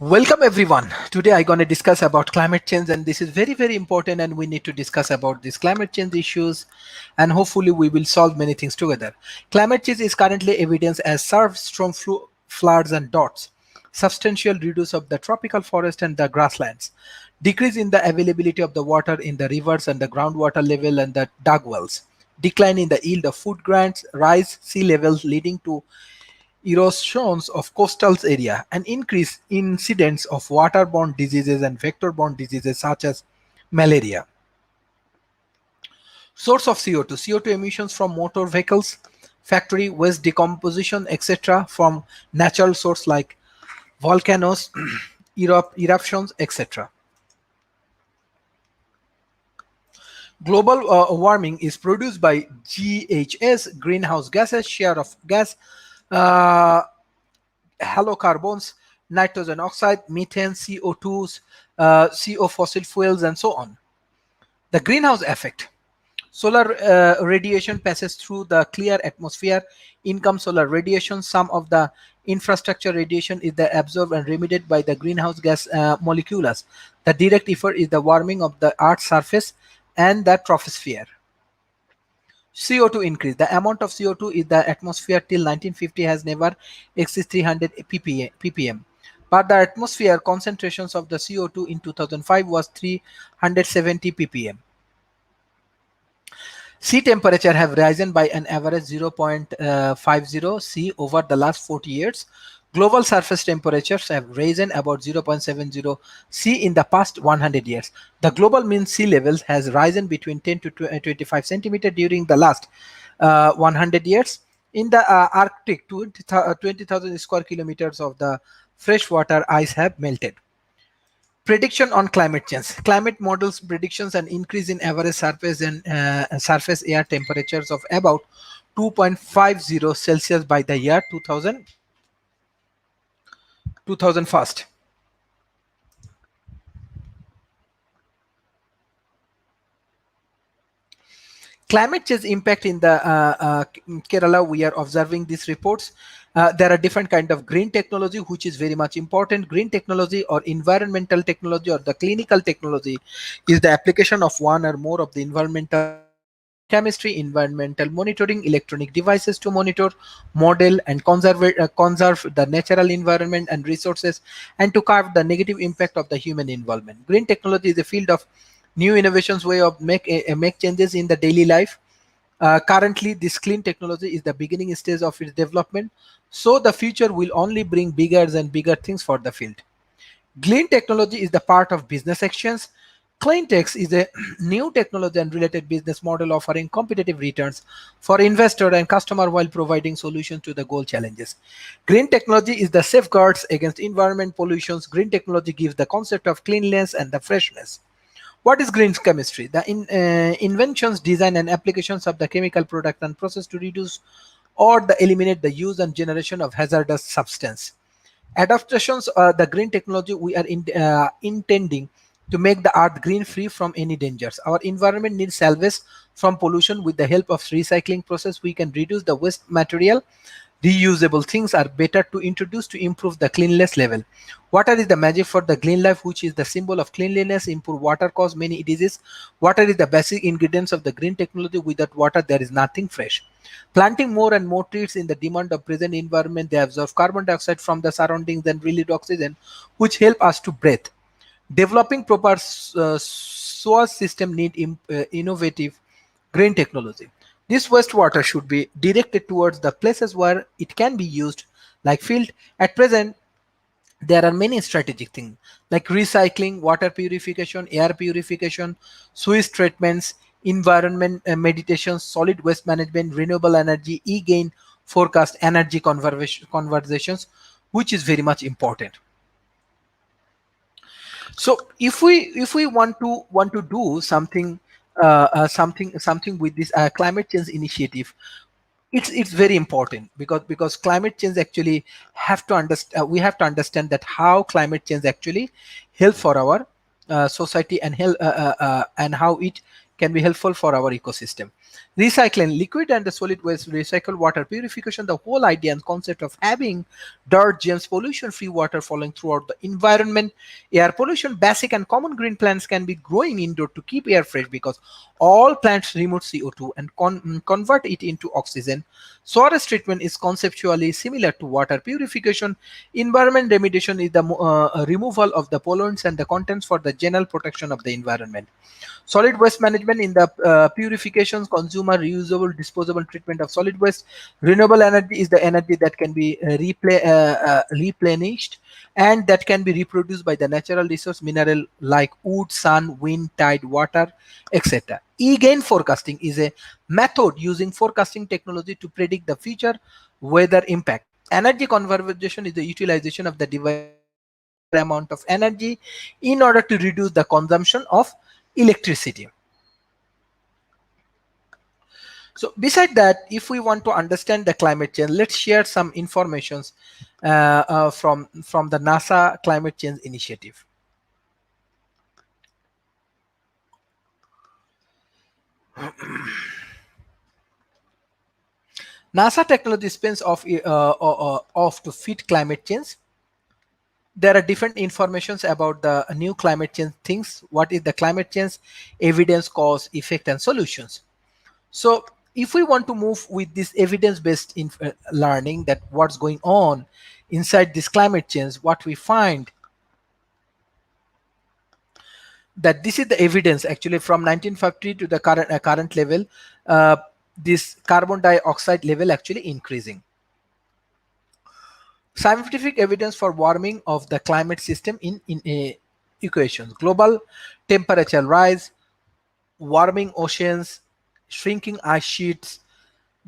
Welcome everyone. Today I'm going to discuss about climate change, and this is very important, and we need to discuss about these climate change issues, and hopefully we will solve many things together. Climate change is currently evidenced as severe storm floods and droughts, substantial reduce of the tropical forest and the grasslands, decrease in the availability of the water in the rivers and the groundwater level and the dug wells, decline in the yield of food grains, rise sea levels leading to erosions of coastal area, and increase incidence of waterborne diseases and vector-borne diseases such as malaria. Source of CO2. CO2 emissions from motor vehicles, factory waste decomposition, etc. from natural source like volcanoes, eruptions, etc. Global warming is produced by GHS, greenhouse gases, share of gas, uh, halocarbons, nitrogen oxide, methane, CO2s, CO fossil fuels, and so on. The greenhouse effect. Solar radiation passes through the clear atmosphere. Income solar radiation. Some of the infrastructure radiation is the absorbed and emitted by the greenhouse gas molecules. The direct effect is the warming of the Earth's surface and the troposphere. CO2 increase. The amount of CO2 in the atmosphere till 1950 has never exceeded 300 ppm. But the atmosphere concentrations of the CO2 in 2005 was 370 ppm. Sea temperature have risen by an average 0.50 C over the last 40 years. Global surface temperatures have risen about 0.70 C in the past 100 years. The global mean sea levels has risen between 10 to 25 centimeter during the last 100 years. In the Arctic, 20,000 square kilometers of the freshwater ice have melted. Prediction on climate change. Climate models predictions an increase in average surface and surface air temperatures of about 2.50 Celsius by the year 2001. Climate change impact in the Kerala, we are observing these reports. There are different kind of green technology, which is very much important. Green technology or environmental technology or the clinical technology is the application of one or more of the environmental chemistry, environmental monitoring, electronic devices to monitor, model, and conserve the natural environment and resources, and to curb the negative impact of the human involvement. Green technology is a field of new innovations way of make changes in the daily life. Currently, this clean technology is the beginning stage of its development, so the future will only bring bigger and bigger things for the field. Green technology is the part of business actions. Clean tech is a new technology and related business model offering competitive returns for investor and customer while providing solutions to the goal challenges. Green technology is the safeguards against environment pollutions. Green technology gives the concept of cleanliness and the freshness. What is green chemistry? The inventions, design, and applications of the chemical product and process to reduce or eliminate the use and generation of hazardous substance. Adaptations, the green technology we are intending to make the earth green free from any dangers. Our environment needs salvage from pollution. With the help of recycling process, we can reduce the waste material. Reusable things are better to introduce to improve the cleanliness level. Water is the magic for the green life, which is the symbol of cleanliness. Improve water cause many diseases. Water is the basic ingredients of the green technology. Without water, there is nothing fresh. Planting more and more trees in the demand of present environment, they absorb carbon dioxide from the surroundings and release oxygen, which help us to breathe. Developing proper sewage system need innovative green technology. This wastewater should be directed towards the places where it can be used, like field. At present, there are many strategic things like recycling, water purification, air purification, sewage treatments, environment meditation, solid waste management, renewable energy, e-gain, forecast, energy conversations, which is very much important. So if we want to do something with this climate change initiative, it's very important because climate change actually have to understand, we have to understand that how climate change actually help for our society and help and how it can be helpful for our ecosystem. Recycling liquid and the solid waste, recycle water purification, the whole idea and concept of having dirt, germs, pollution free water flowing throughout the environment. Air pollution, basic and common green plants can be growing indoor to keep air fresh because all plants remove CO2 and convert it into oxygen. Forest treatment is conceptually similar to water purification. Environment remediation is the removal of the pollutants and the contents for the general protection of the environment. Solid waste management in the purification, consumer, reusable, disposable treatment of solid waste. Renewable energy is the energy that can be replenished and that can be reproduced by the natural resource mineral like wood, sun, wind, tide, water, etc. E-gain forecasting is a method using forecasting technology to predict the future weather impact. Energy conservation is the utilization of the device to save greater amount of energy in order to reduce the consumption of electricity. So beside that, if we want to understand the climate change, let's share some informations from the NASA climate change initiative. NASA technology spins off to fit climate change. There are different informations about the new climate change things. What is the climate change? Evidence, cause, effect, and solutions. So if we want to move with this evidence-based learning, that what's going on inside this climate change, what we find that this is the evidence actually from 1950 to the current level. This carbon dioxide level actually increasing. Scientific evidence for warming of the climate system in equations: global temperature rise, warming oceans, shrinking ice sheets,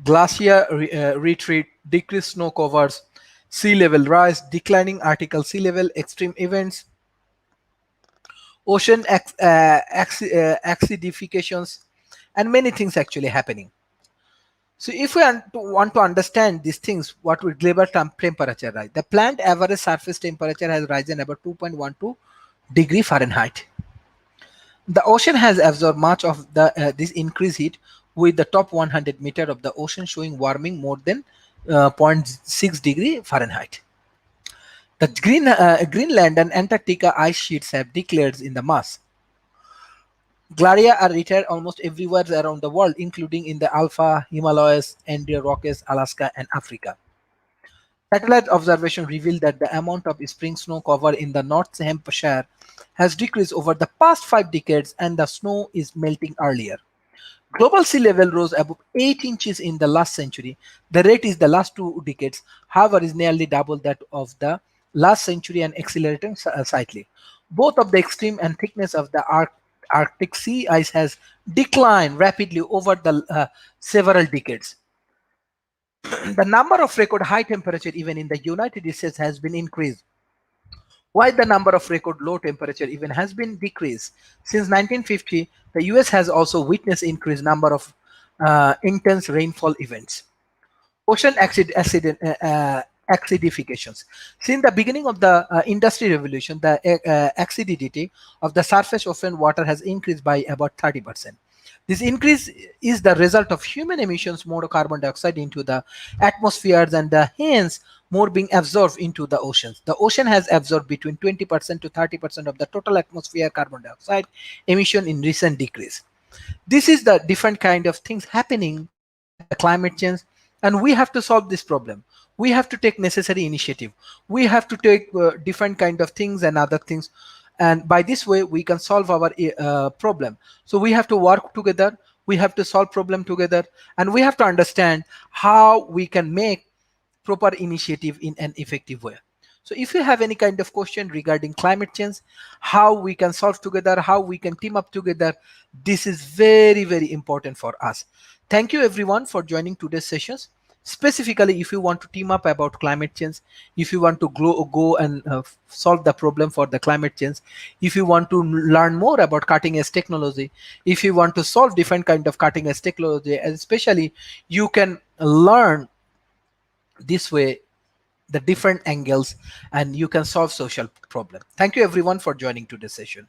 glacier retreat, decreased snow covers, sea level rise, declining Arctic sea level, extreme events, ocean acidifications, and many things actually happening. So if we want to understand these things, what will global temperature rise? The plant average surface temperature has risen about 2.12 degree Fahrenheit. The ocean has absorbed much of this increased heat, with the top 100 meter of the ocean showing warming more than 0.6 degree Fahrenheit. The Greenland and Antarctica ice sheets have declared in the mass. Glaciers are retired almost everywhere around the world, including in the Alpha, Himalayas, Andes, Rockies, Alaska, and Africa. Satellite observation revealed that the amount of spring snow cover in the North Hampshire has decreased over the past 5 decades, and the snow is melting earlier. Global sea level rose above 8 inches in the last century. The rate is the last 2 decades, however, is nearly double that of the last century and accelerating slightly. Both of the extreme and thickness of the Arctic sea ice has declined rapidly over the several decades. The number of record high temperature even in the United States has been increased, while the number of record low temperature even has been decreased. Since 1950, the US has also witnessed increased number of intense rainfall events. Ocean acidifications. Since the beginning of the Industry Revolution, the acidity of the surface ocean water has increased by about 30%. This increase is the result of human emissions more carbon dioxide into the atmospheres, and hence more being absorbed into the oceans. The ocean has absorbed between 20% to 30% of the total atmosphere carbon dioxide emission in recent decrease. This is the different kind of things happening inside the climate change, and we have to solve this problem. We have to take necessary initiative. We have to take different kind of things and other things, and by this way we can solve our problem. So we have to work together, we have to solve problem together, and we have to understand how we can make proper initiative in an effective way. So if you have any kind of question regarding climate change, how we can solve together, how we can team up together, this is very, very important for us. Thank you everyone for joining today's sessions. Specifically, if you want to team up about climate change, if you want to go and solve the problem for the climate change, if you want to learn more about cutting edge technology, if you want to solve different kind of cutting edge technology, and especially you can learn this way the different angles and you can solve social problem. Thank you everyone for joining today's session.